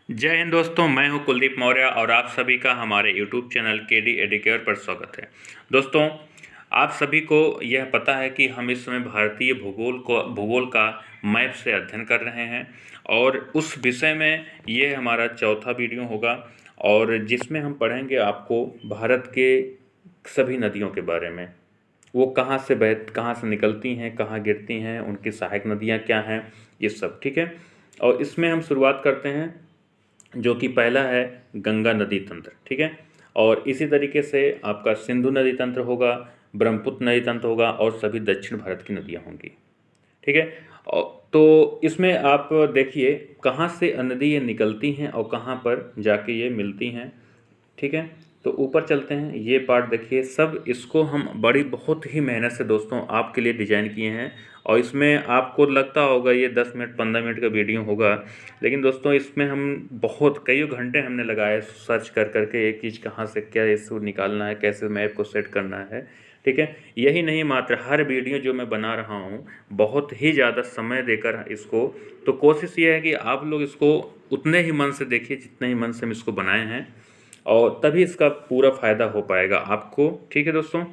जय हिंद दोस्तों, मैं हूं कुलदीप मौर्य और आप सभी का हमारे यूट्यूब चैनल केडी एडुकेयर पर स्वागत है। दोस्तों, आप सभी को यह पता है कि हम इस समय भारतीय भूगोल का मैप से अध्ययन कर रहे हैं और उस विषय में ये हमारा चौथा वीडियो होगा और जिसमें हम पढ़ेंगे आपको भारत के सभी नदियों के बारे में। वो कहाँ से निकलती हैं, कहाँ गिरती हैं, उनकी सहायक नदियाँ क्या हैं, ये सब। ठीक है। और इसमें हम शुरुआत करते हैं जो कि पहला है गंगा नदी तंत्र। ठीक है। और इसी तरीके से आपका सिंधु नदी तंत्र होगा, ब्रह्मपुत्र नदी तंत्र होगा और सभी दक्षिण भारत की नदियाँ होंगी। ठीक है। तो इसमें आप देखिए कहाँ से नदी ये निकलती हैं और कहाँ पर जाके ये मिलती हैं। ठीक है। तो ऊपर चलते हैं, ये पार्ट देखिए, सब इसको हम बहुत ही मेहनत से दोस्तों आपके लिए डिज़ाइन किए हैं और इसमें आपको लगता होगा ये 10 मिनट 15 मिनट का वीडियो होगा, लेकिन दोस्तों इसमें हम कई घंटे हमने लगाए सर्च कर करके एक चीज़ कहाँ से क्या इसको निकालना है, कैसे मैप को सेट करना है। ठीक है। यही नहीं, मात्र हर वीडियो जो मैं बना रहा हूँ बहुत ही ज़्यादा समय देकर इसको, तो कोशिश ये है कि आप लोग इसको उतने ही मन से देखिए जितने ही मन से हम इसको बनाए हैं और तभी इसका पूरा फ़ायदा हो पाएगा आपको। ठीक है दोस्तों।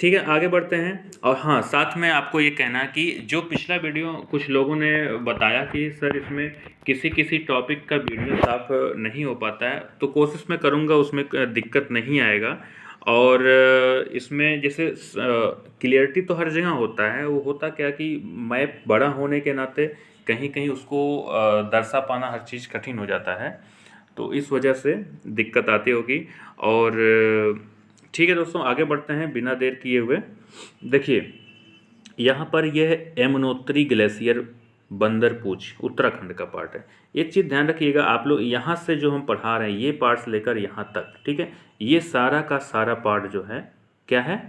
ठीक है, आगे बढ़ते हैं। और हाँ, साथ में आपको ये कहना है कि जो पिछला वीडियो कुछ लोगों ने बताया कि सर इसमें किसी किसी टॉपिक का वीडियो साफ नहीं हो पाता है, तो कोशिश मैं करूँगा उसमें दिक्कत नहीं आएगा। और इसमें जैसे क्लियरिटी तो हर जगह होता है, वो होता क्या कि मैप बड़ा होने के नाते कहीं कहीं उसको दर्शा पाना हर चीज़ कठिन हो जाता है, तो इस वजह से दिक्कत आती होगी। और ठीक है दोस्तों, आगे बढ़ते हैं बिना देर किए हुए। देखिए यहाँ पर यह यमुनोत्री ग्लेशियर बंदरपूछ उत्तराखंड का पार्ट है। एक चीज़ ध्यान रखिएगा आप लोग, यहाँ से जो हम पढ़ा रहे हैं ये पार्ट से लेकर यहाँ तक, ठीक है, ये सारा का सारा पार्ट जो है क्या है,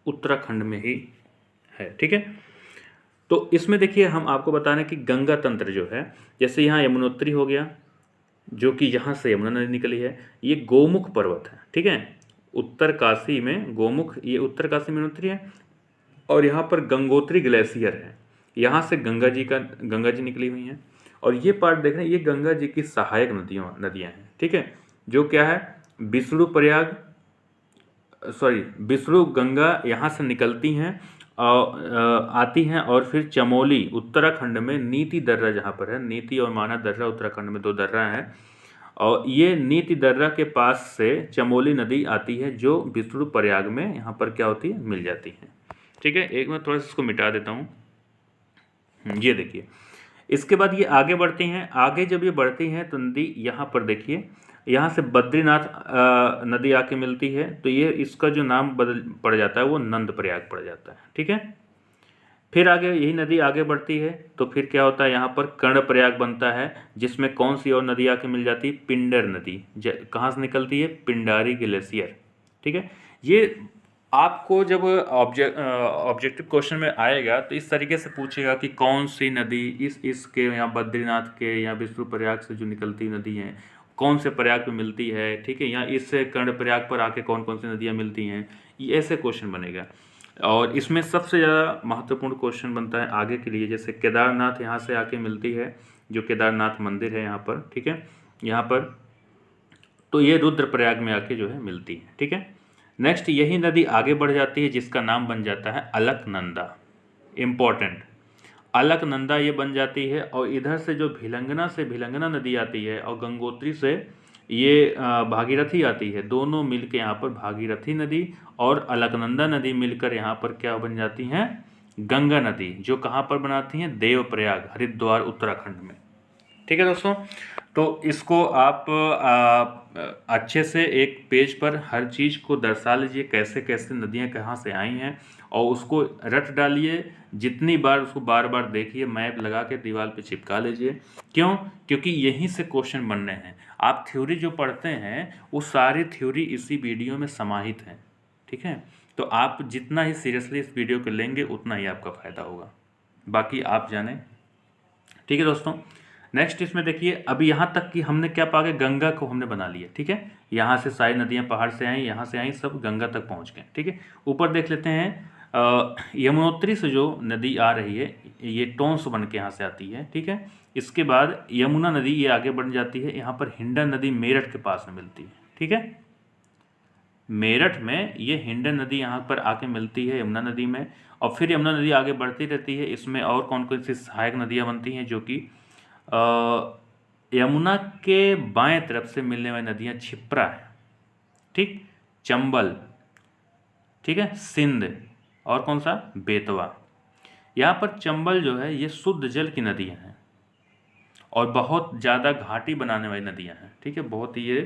उत्तराखंड में ही है। ठीक है। तो इसमें देखिए हम आपको बता रहे हैं कि गंगा तंत्र जो है, जैसे यहाँ यमुनोत्री हो गया जो कि यहाँ से यमुना नदी निकली है, ये गोमुख पर्वत है। ठीक है। उत्तरकाशी में गोमुख, ये उत्तरकाशी में यमुनोत्री है और यहाँ पर गंगोत्री ग्लेशियर है, यहाँ से गंगा जी निकली हुई हैं। और ये पार्ट देख रहे हैं, ये गंगा जी की सहायक नदियाँ हैं। ठीक है। जो क्या है, विष्णु प्रयाग, सॉरी विष्णु गंगा यहाँ से निकलती हैं आती हैं और फिर चमोली उत्तराखंड में नीति दर्रा, जहाँ पर है नीति और माना दर्रा, उत्तराखंड में दो दर्रा हैं, और ये नीति दर्रा के पास से चमोली नदी आती है जो विष्णु प्रयाग में यहाँ पर क्या होती है, मिल जाती है। ठीक है। एक मैं थोड़ा सा इसको मिटा देता हूँ। ये देखिए, इसके बाद ये आगे बढ़ती हैं। आगे जब ये बढ़ती हैं तो नदी यहाँ पर देखिए, यहाँ से बद्रीनाथ नदी आके मिलती है, तो ये इसका जो नाम बदल पड़ जाता है वो नंद प्रयाग पड़ जाता है। ठीक है। फिर आगे यही नदी आगे बढ़ती है तो फिर क्या होता है, यहाँ पर कर्णप्रयाग बनता है, जिसमें कौन सी और नदी आके मिल जाती है, पिंडर नदी। कहाँ से निकलती है, पिंडारी ग्लेशियर। ठीक है। ये आपको जब ऑब्जेक्टिव क्वेश्चन में आएगा तो इस तरीके से पूछेगा कि कौन सी नदी इसके यहाँ बद्रीनाथ के या विष्णु प्रयाग से जो निकलती नदी हैं कौन से प्रयाग पे मिलती है। ठीक है। यहाँ इससे कर्णप्रयाग पर आके कौन कौन सी नदियाँ मिलती हैं, ये ऐसे क्वेश्चन बनेगा। और इसमें सबसे ज़्यादा महत्वपूर्ण क्वेश्चन बनता है आगे के लिए, जैसे केदारनाथ यहाँ से आके मिलती है, जो केदारनाथ मंदिर है यहाँ पर। ठीक है। यहाँ पर तो ये रुद्रप्रयाग में आके जो है मिलती है। ठीक है। नेक्स्ट यही नदी आगे बढ़ जाती है जिसका नाम बन जाता है अलकनंदा। इम्पॉर्टेंट, अलकनंदा ये बन जाती है और इधर से जो भिलंगना नदी आती है और गंगोत्री से ये भागीरथी आती है, दोनों मिलकर यहाँ पर भागीरथी नदी और अलकनंदा नदी मिलकर यहाँ पर क्या बन जाती हैं, गंगा नदी, जो कहाँ पर बनाती हैं, देवप्रयाग हरिद्वार उत्तराखंड में। ठीक है दोस्तों। तो इसको आप अच्छे से एक पेज पर हर चीज़ को दर्शा लीजिए, कैसे कैसे नदियाँ कहाँ से आई हैं, और उसको रट डालिए। जितनी बार उसको बार बार देखिए, मैप लगा के दीवार पे चिपका लीजिए। क्यों? क्योंकि यहीं से क्वेश्चन बनने हैं। आप थ्योरी जो पढ़ते हैं वो सारी थ्योरी इसी वीडियो में समाहित है। ठीक है। तो आप जितना ही सीरियसली इस वीडियो को लेंगे उतना ही आपका फ़ायदा होगा, बाकी आप जानें। ठीक है दोस्तों। नेक्स्ट इसमें देखिए, अभी यहाँ तक कि हमने क्या पा गए, गंगा को हमने बना लिया। ठीक है। यहाँ से सारी नदियाँ पहाड़ से आई, यहाँ से आई, सब गंगा तक पहुँच गए। ठीक है। ऊपर देख लेते हैं यमुनोत्री से जो नदी आ रही है ये टोंस बन के यहाँ से आती है, ठीक है। इसके बाद यमुना नदी ये आगे बढ़ जाती है, यहाँ पर हिंडन नदी मेरठ के पास में मिलती है, ठीक है। मेरठ में ये हिंडन नदी यहाँ पर आके मिलती है यमुना नदी में, और फिर यमुना नदी आगे बढ़ती रहती है। इसमें और कौन कौन सी सहायक नदियाँ बनती हैं, जो कि यमुना के बाएं तरफ से मिलने वाली नदियाँ छिप्रा है, ठीक, चंबल, ठीक है, सिंध, और कौन सा, बेतवा। यहाँ पर चंबल जो है ये शुद्ध जल की नदियाँ हैं और बहुत ज़्यादा घाटी बनाने वाली नदियाँ हैं, ठीक है। बहुत ये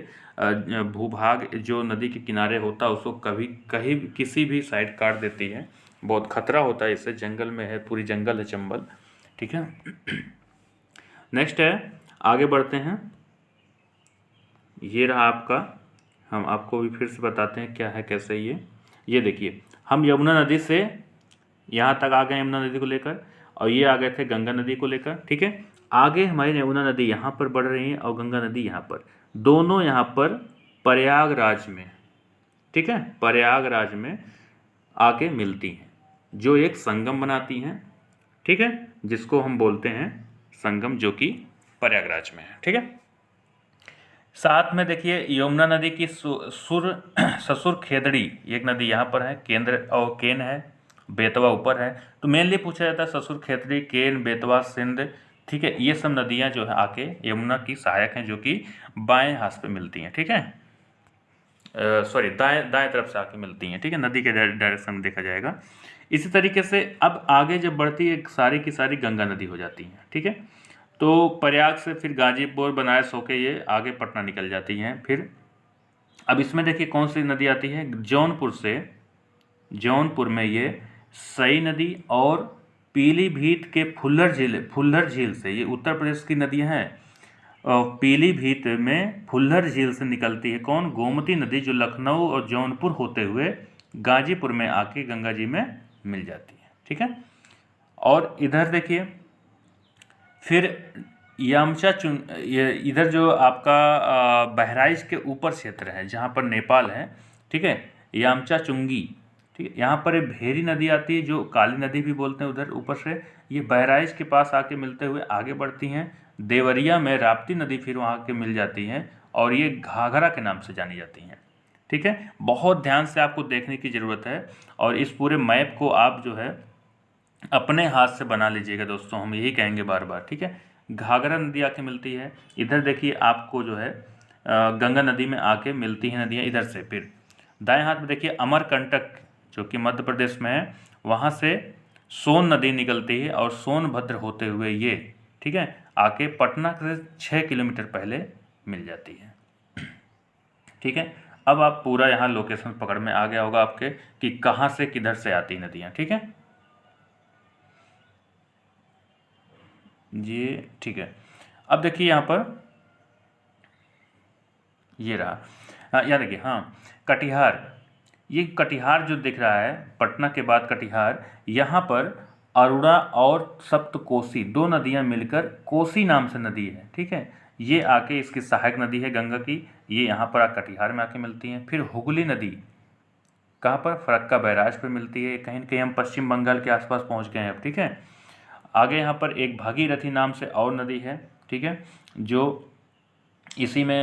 भूभाग जो नदी के किनारे होता है उसको कभी कहीं किसी भी साइड काट देती है, बहुत खतरा होता है इससे। जंगल में है, पूरी जंगल है चंबल, ठीक है। नेक्स्ट है, आगे बढ़ते हैं। ये रहा आपका, हम आपको भी फिर से बताते हैं क्या है कैसे। ये देखिए, हम यमुना नदी से यहाँ तक आ गए यमुना नदी को लेकर, और ये आ गए थे गंगा नदी को लेकर, ठीक है। आगे हमारी यमुना नदी यहाँ पर बढ़ रही है और गंगा नदी यहाँ पर, दोनों यहाँ पर प्रयागराज में, ठीक है, प्रयागराज में आके मिलती हैं, जो एक संगम बनाती हैं, ठीक है, जिसको हम बोलते हैं संगम, जो कि प्रयागराज में है, ठीक है। साथ में देखिए यमुना नदी की ससुर खेदड़ी एक नदी यहाँ पर है, केंद्र और केन है, बेतवा ऊपर है। तो मेनली पूछा जाता है ससुर खेतड़ी, केन, बेतवा, सिंध, ठीक है। ये सब नदियाँ जो है आके यमुना की सहायक हैं, जो कि बाएं हाथ पे मिलती हैं, ठीक है, सॉरी दाएं दाएं तरफ से आके मिलती हैं, ठीक है, नदी के डायरेक्शन में देखा जाएगा। इसी तरीके से अब आगे जब बढ़ती है सारी की सारी गंगा नदी हो जाती हैं, ठीक है। तो प्रयाग से फिर गाजीपुर, बनारस होके ये आगे पटना निकल जाती हैं। फिर अब इसमें देखिए कौन सी नदी आती है, जौनपुर से, जौनपुर में ये सई नदी और पीलीभीत के फुल्लर झील से, ये उत्तर प्रदेश की नदियाँ हैं, और पीलीभीत में फुल्लर झील से निकलती है कौन, गोमती नदी, जो लखनऊ और जौनपुर होते हुए गाजीपुर में आके गंगा जी में मिल जाती है, ठीक है। और इधर देखिए फिर इधर जो आपका बहराइच के ऊपर क्षेत्र है जहाँ पर नेपाल है, ठीक है, यामचा चुंगी, ठीक है। यहाँ पर एक भेरी नदी आती है जो काली नदी भी बोलते हैं उधर ऊपर से, ये बहराइच के पास आके मिलते हुए आगे बढ़ती हैं। देवरिया में राप्ती नदी फिर वहाँ के मिल जाती हैं, और ये घाघरा के नाम से जानी जाती हैं, ठीक है। बहुत ध्यान से आपको देखने की ज़रूरत है, और इस पूरे मैप को आप जो है अपने हाथ से बना लीजिएगा दोस्तों, हम यही कहेंगे बार बार, ठीक है। घाघरा नदी आके मिलती है, इधर देखिए आपको जो है गंगा नदी में आके मिलती हैं नदियाँ इधर से। फिर दाएं हाथ में देखिए अमरकंटक, जो कि मध्य प्रदेश में है, वहाँ से सोन नदी निकलती है और सोनभद्र होते हुए ये, ठीक है, आके पटना से 6 किलोमीटर पहले मिल जाती है, ठीक है। अब आप पूरा यहाँ लोकेशन पकड़ में आ गया होगा आपके कि कहाँ से किधर से आती नदियाँ, ठीक है जी, ठीक है। अब देखिए यहाँ पर ये रहा, हाँ यहाँ देखिए, हाँ कटिहार, ये कटिहार जो दिख रहा है पटना के बाद कटिहार, यहाँ पर अरुणा और सप्तकोसी दो नदियाँ मिलकर कोसी नाम से नदी है, ठीक है। ये आके इसकी सहायक नदी है गंगा की, ये यहाँ पर कटिहार में आके मिलती हैं। फिर हुगली नदी कहाँ पर, फरक्का बैराज पर मिलती है। कहीं कहीं हम पश्चिम बंगाल के आसपास पहुँच गए हैं अब, ठीक है। आगे यहाँ पर एक भागीरथी नाम से और नदी है, ठीक है, जो इसी में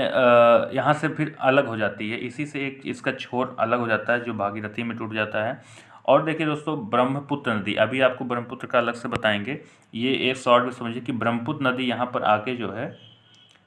यहाँ से फिर अलग हो जाती है, इसी से एक इसका छोर अलग हो जाता है जो भागीरथी में टूट जाता है। और देखिए दोस्तों ब्रह्मपुत्र नदी, अभी आपको ब्रह्मपुत्र का अलग से बताएंगे, ये एक शॉर्ट में समझिए कि ब्रह्मपुत्र नदी यहाँ पर आके जो है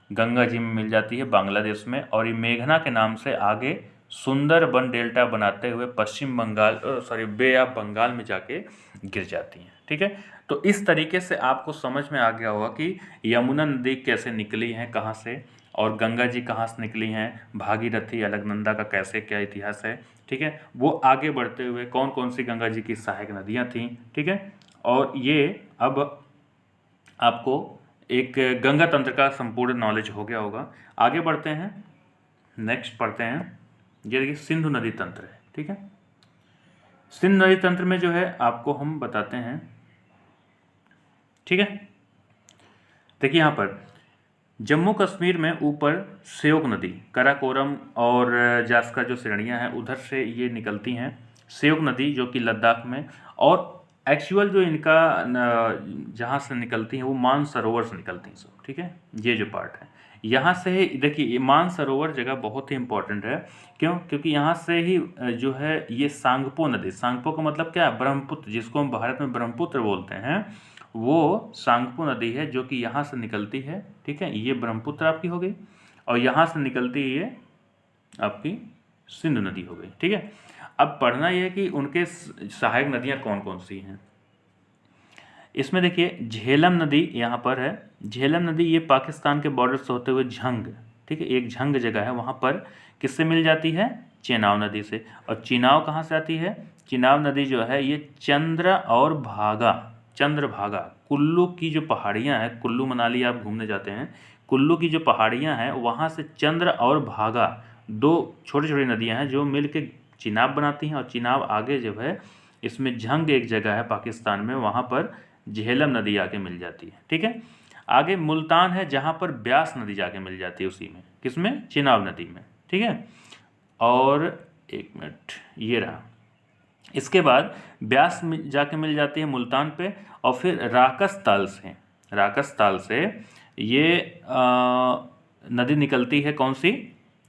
गंगा जी में मिल जाती है बांग्लादेश में, और ये मेघना के नाम से आगे सुंदरबन डेल्टा बनाते हुए पश्चिम बंगाल बे ऑफ बंगाल में जाके गिर जाती हैं, ठीक है। तो इस तरीके से आपको समझ में आ गया होगा कि यमुना नदी कैसे निकली हैं, कहाँ से, और गंगा जी कहाँ से निकली हैं, भागीरथी अलकनंदा का कैसे क्या इतिहास है, ठीक है। वो आगे बढ़ते हुए कौन कौन सी गंगा जी की सहायक नदियाँ थीं, ठीक है। और ये अब आपको एक गंगा तंत्र का संपूर्ण नॉलेज हो गया होगा। आगे बढ़ते हैं, नेक्स्ट पढ़ते हैं। ये देखिए सिंधु नदी तंत्र है, ठीक है। सिंधु नदी तंत्र में जो है आपको हम बताते हैं, ठीक है। देखिए यहाँ पर जम्मू कश्मीर में ऊपर श्योक नदी, काराकोरम और जास्का जो श्रेणियाँ हैं उधर से ये निकलती हैं। श्योक नदी जो कि लद्दाख में, और एक्चुअल जो इनका जहाँ से निकलती हैं वो मानसरोवर से निकलती हैं सब, ठीक है। ये जो पार्ट है यहाँ से ही देखिए, ये मानसरोवर जगह बहुत ही इंपॉर्टेंट है। क्यों? क्योंकि यहाँ से ही जो है ये सांगपो नदी, सांगपो का मतलब क्या है? ब्रह्मपुत्र, जिसको हम भारत में ब्रह्मपुत्र बोलते हैं, वो सांगपो नदी है जो कि यहाँ से निकलती है, ठीक है। ये ब्रह्मपुत्र आपकी हो गई, और यहाँ से निकलती है ये आपकी सिंधु नदी हो गई, ठीक है। अब पढ़ना यह है कि उनके सहायक नदियाँ कौन कौन सी हैं। इसमें देखिए झेलम नदी यहाँ पर है। झेलम नदी ये पाकिस्तान के बॉर्डर से होते हुए झंग, ठीक है, एक झंग जगह है, वहाँ पर किससे मिल जाती है? चेनाब नदी से। और चिनाब कहाँ से आती है? चिनाब नदी जो है ये चंद्रभागा कुल्लू की जो पहाड़ियाँ हैं, कुल्लू मनाली आप घूमने जाते हैं, कुल्लू की जो पहाड़ियाँ हैं वहाँ से चंद्र और भागा दो छोटी छोटी नदियाँ हैं जो मिल के चिनाब बनाती हैं। और चिनाब आगे जो है इसमें झंग एक जगह है पाकिस्तान में, वहाँ पर झेलम नदी आके मिल जाती है, ठीक है। आगे मुल्तान है जहाँ पर ब्यास नदी जाके मिल जाती है, उसी में, किसमें? चिनाब नदी में, ठीक है। और एक मिनट, ये रहा। इसके बाद ब्यास में जाके मिल जाती है मुल्तान पे, और फिर राकस ताल से ये नदी निकलती है, कौन सी?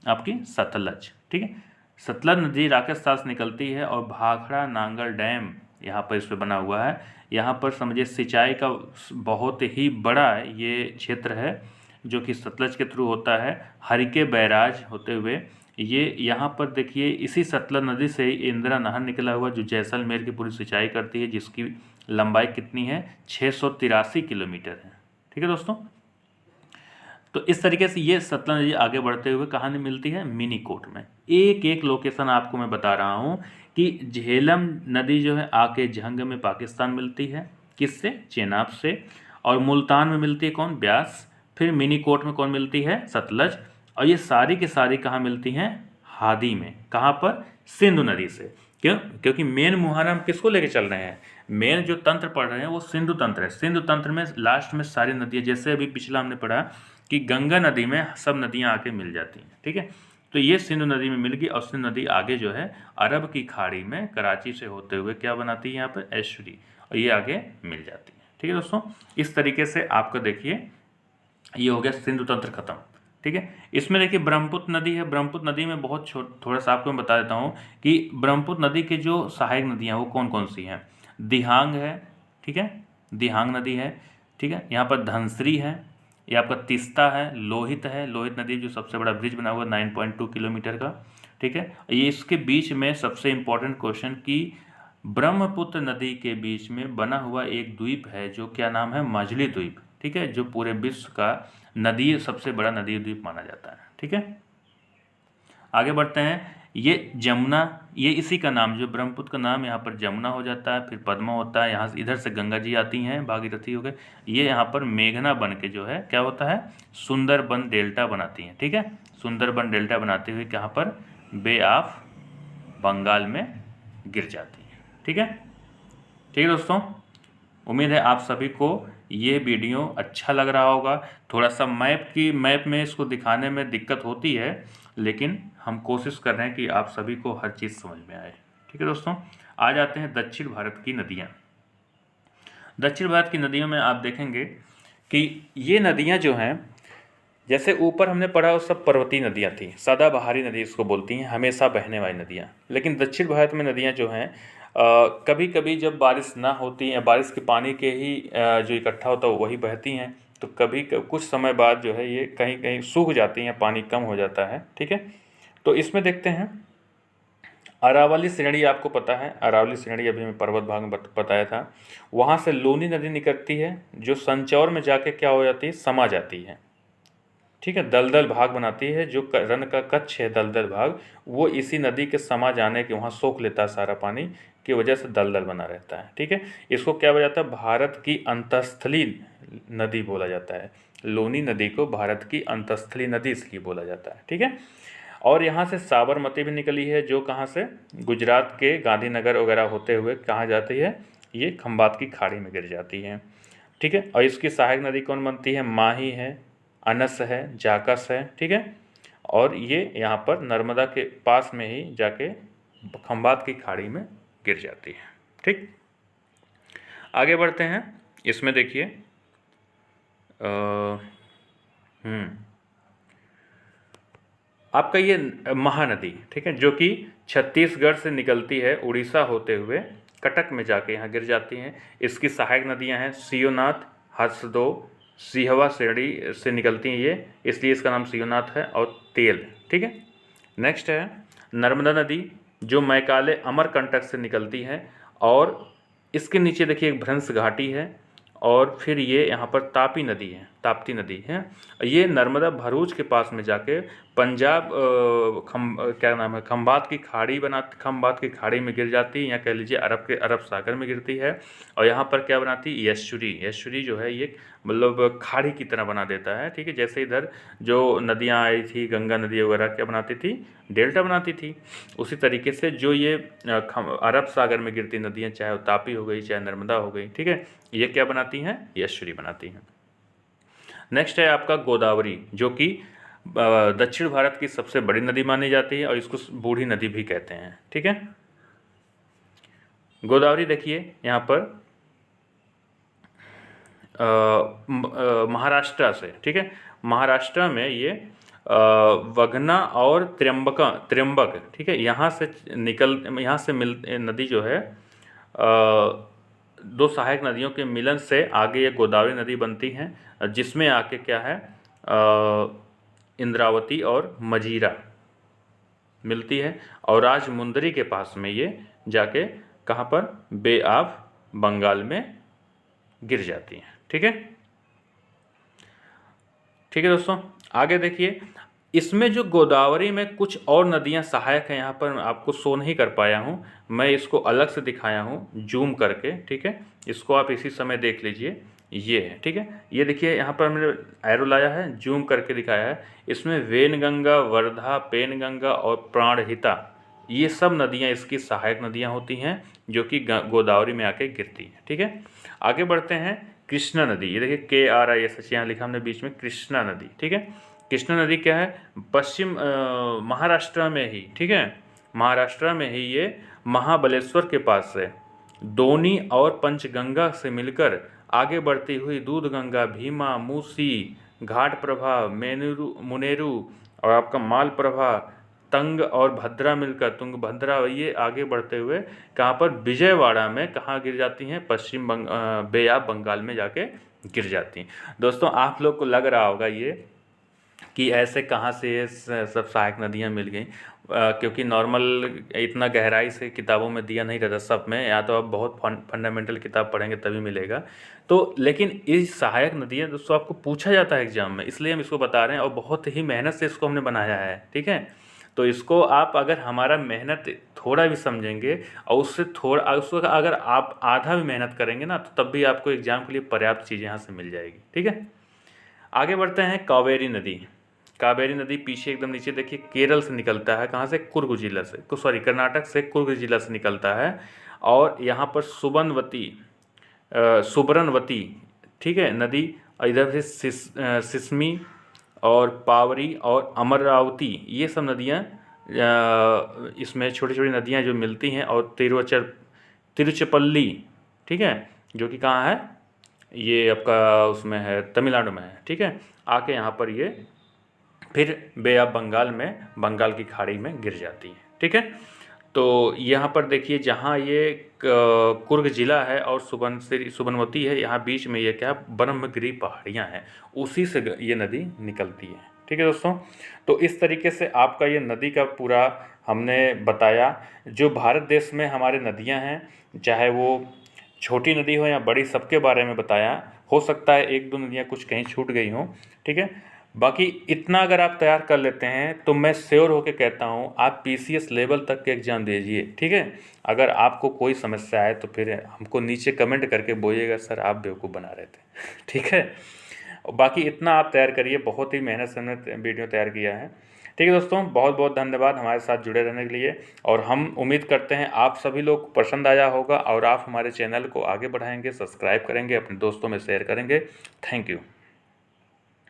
आपकी सतलज, ठीक है। सतलज नदी राकस ताल से निकलती है, और भाखड़ा नांगल डैम यहाँ पर इस पर बना हुआ है। यहाँ पर समझिए सिंचाई का बहुत ही बड़ा ये क्षेत्र है जो कि सतलज के थ्रू होता है, हरिके बैराज होते हुए। ये यहाँ पर देखिए इसी सतलज नदी से इंदिरा नहर निकला हुआ जो जैसलमेर की पूरी सिंचाई करती है, जिसकी लंबाई कितनी है? 683 किलोमीटर है, ठीक है दोस्तों। तो इस तरीके से ये सतलज नदी आगे बढ़ते हुए कहाँ मिलती है? मिनीकोट में। एक एक लोकेशन आपको मैं बता रहा हूँ कि झेलम नदी जो है आके झंग में पाकिस्तान मिलती है, किससे? चेनाब से। और मुल्तान में मिलती है कौन? ब्यास। फिर मिनीकोट में कौन मिलती है? सतलज। और ये सारी की सारी कहाँ मिलती हैं? हादी में। कहाँ पर? सिंधु नदी से। क्यों? क्योंकि मेन मुहाना हम किसको लेके चल रहे हैं? मेन जो तंत्र पढ़ रहे हैं वो सिंधु तंत्र है। सिंधु तंत्र में लास्ट में सारी नदियाँ, जैसे अभी पिछला हमने पढ़ा कि गंगा नदी में सब नदियाँ आके मिल जाती हैं, ठीक है। तो ये सिंधु नदी में मिल गई, और सिंधु नदी आगे जो है अरब की खाड़ी में कराची से होते हुए क्या बनाती है? यहाँ पर एस्चुरी, और ये आगे मिल जाती है, ठीक है दोस्तों। इस तरीके से आपका देखिए ये हो गया सिंधु तंत्र खत्म, ठीक है। इसमें देखिए ब्रह्मपुत्र नदी है। ब्रह्मपुत्र नदी में बहुत थोड़ा सा आपको मैं बता देता हूँ कि ब्रह्मपुत्र नदी के जो सहायक नदियाँ वो कौन कौन सी हैं। दिहांग है, ठीक है, दिहांग नदी है, ठीक है। यहाँ पर धनश्री है, ये आपका तीस्ता है, लोहित है, लोहित नदी जो सबसे बड़ा ब्रिज बना हुआ 9.2 किलोमीटर का, ठीक है। ये इसके बीच में सबसे इम्पोर्टेंट क्वेश्चन कि ब्रह्मपुत्र नदी के बीच में बना हुआ एक द्वीप है जो क्या नाम है? मजली द्वीप, ठीक है, जो पूरे विश्व का नदी सबसे बड़ा नदी द्वीप माना जाता है, ठीक है। आगे बढ़ते हैं। ये जमुना, ये इसी का नाम, जो ब्रह्मपुत्र का नाम यहाँ पर जमुना हो जाता है, फिर पद्मा होता है, यहाँ से इधर से गंगा जी आती हैं, भागीरथी हो गए, ये यहाँ पर मेघना बन के जो है क्या होता है? सुंदरबन डेल्टा बनाती हैं, ठीक है। सुंदरबन डेल्टा बनाते हुए कहाँ पर? बे ऑफ बंगाल में गिर जाती है, ठीक है। ठीक है दोस्तों, उम्मीद है आप सभी को ये वीडियो अच्छा लग रहा होगा। थोड़ा सा मैप में इसको दिखाने में दिक्कत होती है, लेकिन हम कोशिश कर रहे हैं कि आप सभी को हर चीज़ समझ में आए, ठीक है दोस्तों। आ जाते हैं दक्षिण भारत की नदियाँ। दक्षिण भारत की नदियों में आप देखेंगे कि ये नदियाँ जो हैं, जैसे ऊपर हमने पढ़ा वो सब पर्वतीय नदियाँ थी, सदाबहारी नदी इसको बोलती हैं, हमेशा बहने वाली नदियाँ। लेकिन दक्षिण भारत में नदियाँ जो हैं कभी कभी जब बारिश ना होती है, बारिश के पानी के ही जो इकट्ठा होता है वही बहती हैं, तो कभी कुछ समय बाद जो है ये कहीं कहीं सूख जाती हैं, पानी कम हो जाता है, ठीक है। तो इसमें देखते हैं अरावली श्रेणी, आपको पता है अरावली श्रेणी अभी मैं पर्वत भाग में बताया था, वहाँ से लूनी नदी निकलती है जो संचौर में जाके क्या हो जाती है? समा जाती है, ठीक है। दलदल भाग बनाती है, जो रन का कच्छ है दलदल भाग, वो इसी नदी के समा जाने के वहाँ सोख लेता है सारा पानी, की वजह से दलदल बना रहता है, ठीक है। इसको क्या बोला जाता है? भारत की अंतस्थली नदी बोला जाता है। लोनी नदी को भारत की अंतस्थली नदी इसलिए बोला जाता है, ठीक है। और यहाँ से साबरमती भी निकली है, जो कहाँ से? गुजरात के गांधीनगर वगैरह होते हुए कहाँ जाती है? ये खंबात की खाड़ी में गिर जाती है, ठीक है। और इसकी सहायक नदी कौन बनती है? माही है, अनस है, जाकस है, ठीक है। और ये यहाँ पर नर्मदा के पास में ही जाके खंबात की खाड़ी में गिर जाती है। ठीक, आगे बढ़ते हैं। इसमें देखिए आपका ये महानदी, ठीक है, जो कि छत्तीसगढ़ से निकलती है उड़ीसा होते हुए कटक में जाके यहाँ गिर जाती हैं। इसकी सहायक नदियाँ हैं सियोनाथ, हसदो, सिहवा सेड़ी से निकलती हैं ये, इसलिए इसका नाम सियोनाथ है, और तेल। ठीक है, नेक्स्ट है नर्मदा नदी, जो मैकाले अमरकंटक से निकलती है, और इसके नीचे देखिए एक भ्रंश घाटी है, और फिर ये यहाँ पर तापी नदी है, ताप्ती नदी है। ये नर्मदा भरूच के पास में जाके पंजाब क्या नाम है, खंबात की खाड़ी खंबात की खाड़ी में गिर जाती है, या कह लीजिए अरब सागर में गिरती है। और यहाँ पर क्या बनाती है, यशुरी जो है ये मतलब खाड़ी की तरह बना देता है। ठीक है, जैसे इधर जो नदियाँ आई थी, गंगा नदी वगैरह क्या बनाती थी, डेल्टा बनाती थी, उसी तरीके से जो ये अरब सागर में गिरती नदियाँ, चाहे वो तापी हो गई, चाहे नर्मदा हो गई, ठीक है, ये क्या बनाती हैं, यशुरी बनाती हैं। नेक्स्ट है आपका गोदावरी, जो कि दक्षिण भारत की सबसे बड़ी नदी मानी जाती है, और इसको बूढ़ी नदी भी कहते हैं। ठीक है, गोदावरी देखिए यहाँ पर महाराष्ट्र से, ठीक है, महाराष्ट्र में ये वघना और त्र्यंबक, ठीक है, यहाँ से मिल नदी जो है दो सहायक नदियों के मिलन से आगे ये गोदावरी नदी बनती है, जिसमें आके क्या है इंद्रावती और मजीरा मिलती है, और राजमुंदरी के पास में ये जाके कहाँ पर, बे ऑफ बंगाल में गिर जाती हैं। ठीक है दोस्तों, आगे देखिए, इसमें जो गोदावरी में कुछ और नदियां सहायक हैं, यहाँ पर आपको शो नहीं कर पाया हूँ, मैं इसको अलग से दिखाया हूँ जूम करके। ठीक है, इसको आप इसी समय देख लीजिए, ये है। ठीक है, ये देखिए यहाँ पर मैंने एरो लाया है, जूम करके दिखाया है। इसमें वेनगंगा, वर्धा, पेनगंगा और प्राणहिता, ये सब नदियाँ इसकी सहायक नदियाँ होती हैं, जो कि गोदावरी में आके गिरती हैं। ठीक है, आगे बढ़ते हैं। कृष्णा नदी, ये देखिए KRIS यहाँ लिखा हमने बीच में, कृष्णा नदी। ठीक है, कृष्णा नदी क्या है, पश्चिम महाराष्ट्र में ही, ठीक है, महाराष्ट्र में ही ये महाबलेश्वर के पास से दोनी और पंचगंगा से मिलकर आगे बढ़ती हुई दूधगंगा, भीमा, मूसी, घाट प्रभा, मुनेरू और आपका मालप्रभा, तंग और भद्रा मिलकर तुंगभद्रा, ये आगे बढ़ते हुए कहाँ पर, विजयवाड़ा में कहाँ गिर जाती हैं, पश्चिम बे ऑफ बंगाल में जाके गिर जाती हैं। दोस्तों आप लोग को लग रहा होगा ये कि ऐसे कहाँ से ये सब सहायक नदियाँ मिल गई, क्योंकि नॉर्मल इतना गहराई से किताबों में दिया नहीं रहता सब में, या तो आप बहुत फंडामेंटल किताब पढ़ेंगे तभी मिलेगा। तो लेकिन इस सहायक नदियाँ दोस्तों आपको पूछा जाता है एग्जाम में, इसलिए हम इसको बता रहे हैं, और बहुत ही मेहनत से इसको हमने बनाया है। ठीक है, तो इसको आप अगर हमारा मेहनत थोड़ा भी समझेंगे, और उसको अगर आप आधा भी मेहनत करेंगे ना, तो तब भी आपको एग्जाम के लिए पर्याप्त चीज़ यहाँ से मिल जाएगी। ठीक है, आगे बढ़ते हैं। कावेरी नदी, कावेरी नदी पीछे एकदम नीचे देखिए, केरल से निकलता है, कहाँ से, कुर्ग जिला से, कर्नाटक से कुर्ग जिला से निकलता है, और यहाँ पर सुबरनवती, ठीक है, नदी, इधर से सिस्मी और पावरी और अमरावती, ये सब नदियाँ इसमें छोटी छोटी नदियाँ जो मिलती हैं, और तिरुचिरापल्ली, ठीक है, जो कि कहाँ है, ये आपका उसमें है, तमिलनाडु में है। ठीक है, आके यहाँ पर ये फिर बे ऑफ बंगाल में, बंगाल की खाड़ी में गिर जाती है। ठीक है, तो यहाँ पर देखिए, जहाँ ये कुर्ग जिला है और सुबनवती है, यहाँ बीच में ये क्या, ब्रह्मगिरी पहाड़ियाँ हैं, उसी से ये नदी निकलती है। ठीक है दोस्तों, तो इस तरीके से आपका ये नदी का पूरा हमने बताया। जो भारत देश में हमारे नदियाँ हैं, चाहे वो छोटी नदी हो या बड़ी, सबके बारे में बताया। हो सकता है एक दो नदियाँ कुछ कहीं छूट गई हों। ठीक है, बाकी इतना अगर आप तैयार कर लेते हैं, तो मैं श्योर होकर कहता हूँ आप PCS लेवल तक के एग्ज़ाम दीजिए। ठीक है, अगर आपको कोई समस्या आए तो फिर हमको नीचे कमेंट करके बोलिएगा, सर आप बेवकूफ़ बना रहे थे। ठीक है, बाकी इतना आप तैयार करिए, बहुत ही मेहनत से हमने वीडियो तैयार किया है। ठीक है दोस्तों, बहुत बहुत धन्यवाद हमारे साथ जुड़े रहने के लिए, और हम उम्मीद करते हैं आप सभी लोग को पसंद आया होगा, और आप हमारे चैनल को आगे बढ़ाएंगे, सब्सक्राइब करेंगे, अपने दोस्तों में शेयर करेंगे। Thank you.